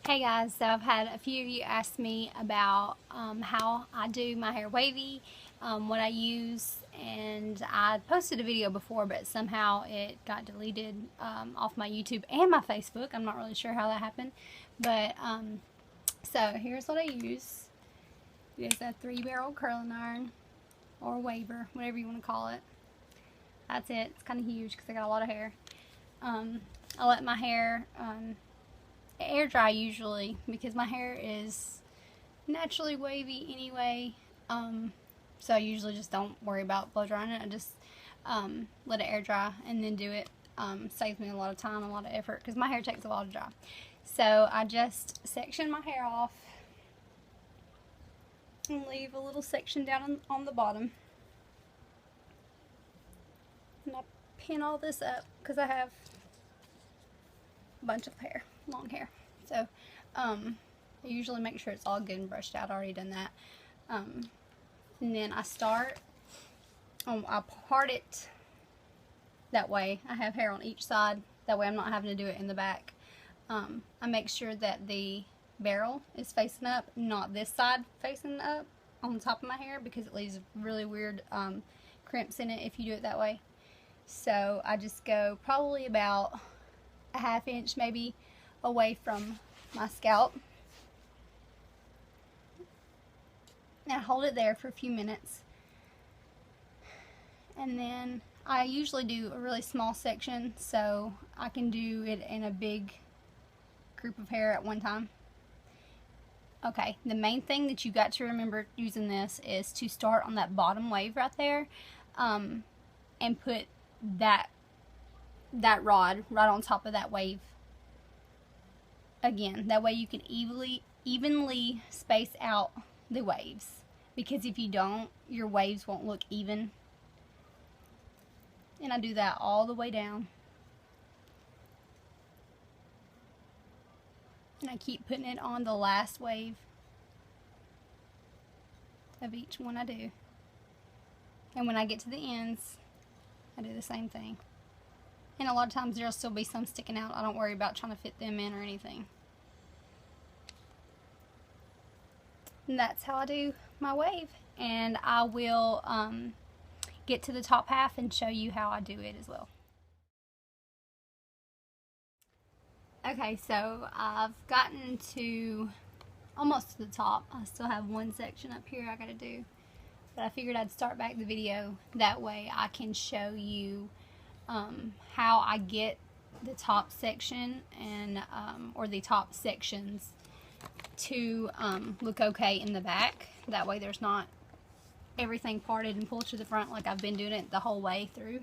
Hey guys, so I've had a few of you ask me about how I do my hair wavy, what I use, and I posted a video before but somehow it got deleted off my YouTube and my Facebook. I'm not really sure how that happened, but so here's what I use. It is a 3-barrel curling iron or waver, whatever you want to call it. That's it. It's kind of huge because I got a lot of hair. I let my hair air dry usually because my hair is naturally wavy anyway, so I usually just don't worry about blow drying it. I just let it air dry and then do it. Saves me a lot of time, a lot of effort, because my hair takes a while to dry. So I just section my hair off and leave a little section down on the bottom, and I pin all this up because I have a bunch of hair, long hair. So I usually make sure it's all good and brushed out. I already done that. And then I start, I part it that way. I have hair on each side. That way I'm not having to do it in the back. I make sure that the barrel is facing up, not this side facing up on the top of my hair, because it leaves really weird crimps in it if you do it that way. So I just go probably about a ½ inch maybe away from my scalp, and I hold it there for a few minutes, and then I usually do a really small section so I can do it in a big group of hair at one time. Okay, the main thing that you got to remember using this is to start on that bottom wave right there, and put that rod right on top of that wave again. That way you can evenly space out the waves, because if you don't, your waves won't look even. And I do that all the way down, and I keep putting it on the last wave of each one I do. And when I get to the ends, I do the same thing. And a lot of times there'll still be some sticking out. I don't worry about trying to fit them in or anything. And that's how I do my wave. And I will get to the top half and show you how I do it as well. Okay, so I've gotten to almost to the top. I still have one section up here I gotta do. But I figured I'd start back the video. That way I can show you how I get the top section and or the top sections to look okay in the back. That way there's not everything parted and pulled to the front like I've been doing it the whole way through.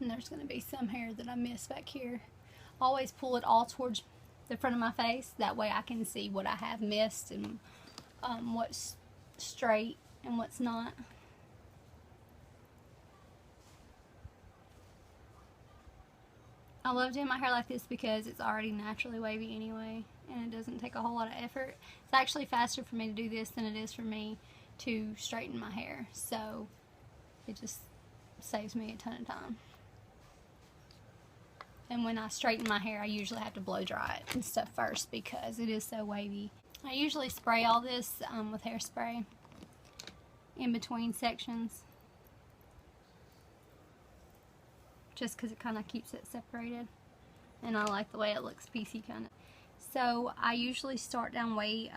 And there's going to be some hair that I miss back here. Always pull it all towards the front of my face. That way I can see what I have missed and what's straight and what's not. I love doing my hair like this because it's already naturally wavy anyway, and it doesn't take a whole lot of effort. It's actually faster for me to do this than it is for me to straighten my hair, so it just saves me a ton of time. And when I straighten my hair, I usually have to blow dry it and stuff first because it is so wavy. I usually spray all this with hairspray in between sections, just because it kind of keeps it separated, and I like the way it looks piecey kind of. So I usually start down way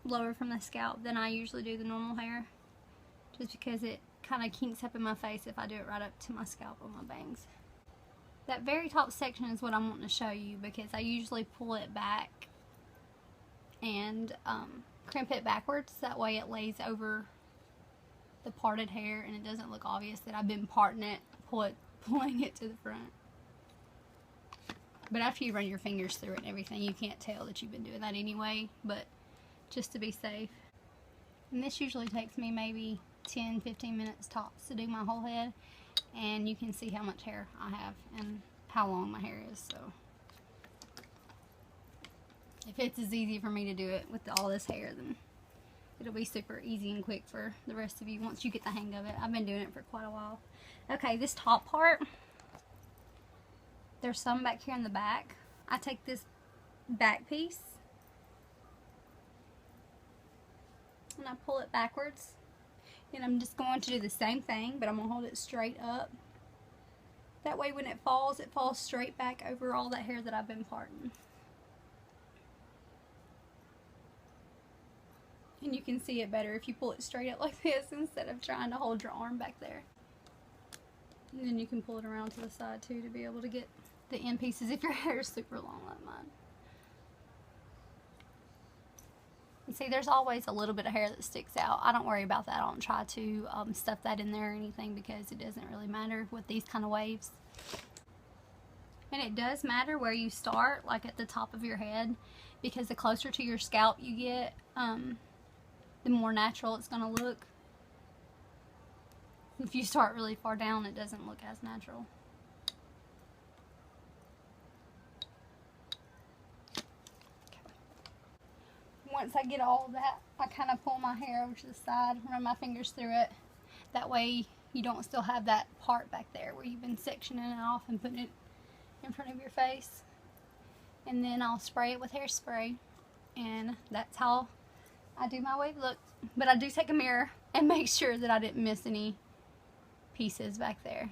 lower from the scalp than I usually do the normal hair, just because it kind of kinks up in my face if I do it right up to my scalp or my bangs. That very top section is what I'm wanting to show you, because I usually pull it back and crimp it backwards. That way it lays over the parted hair and it doesn't look obvious that I've been parting it, pulling it to the front. But after you run your fingers through it and everything, you can't tell that you've been doing that anyway, but just to be safe. And this usually takes me maybe 10-15 minutes tops to do my whole head, and you can see how much hair I have and how long my hair is. So if it's as easy for me to do it with all this hair, then it'll be super easy and quick for the rest of you once you get the hang of it. I've been doing it for quite a while. Okay, this top part, there's some back here in the back I take this back piece and I pull it backwards. And I'm just going to do the same thing, but I'm going to hold it straight up. That way when it falls straight back over all that hair that I've been parting. And you can see it better if you pull it straight up like this instead of trying to hold your arm back there. And then you can pull it around to the side too to be able to get the end pieces if your hair is super long like mine. And see, there's always a little bit of hair that sticks out. I don't worry about that. I don't try to stuff that in there or anything because it doesn't really matter with these kind of waves. And it does matter where you start, like at the top of your head, because the closer to your scalp you get, the more natural it's going to look. If you start really far down, it doesn't look as natural. Once I get all of that, I kind of pull my hair over to the side, run my fingers through it. That way you don't still have that part back there where you've been sectioning it off and putting it in front of your face. And then I'll spray it with hairspray. And that's how I do my wave look. But I do take a mirror and make sure that I didn't miss any pieces back there.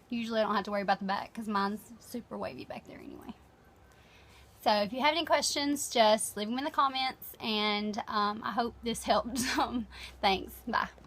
Usually I don't have to worry about the back because mine's super wavy back there anyway. So if you have any questions, just leave them in the comments, and I hope this helped. Thanks. Bye.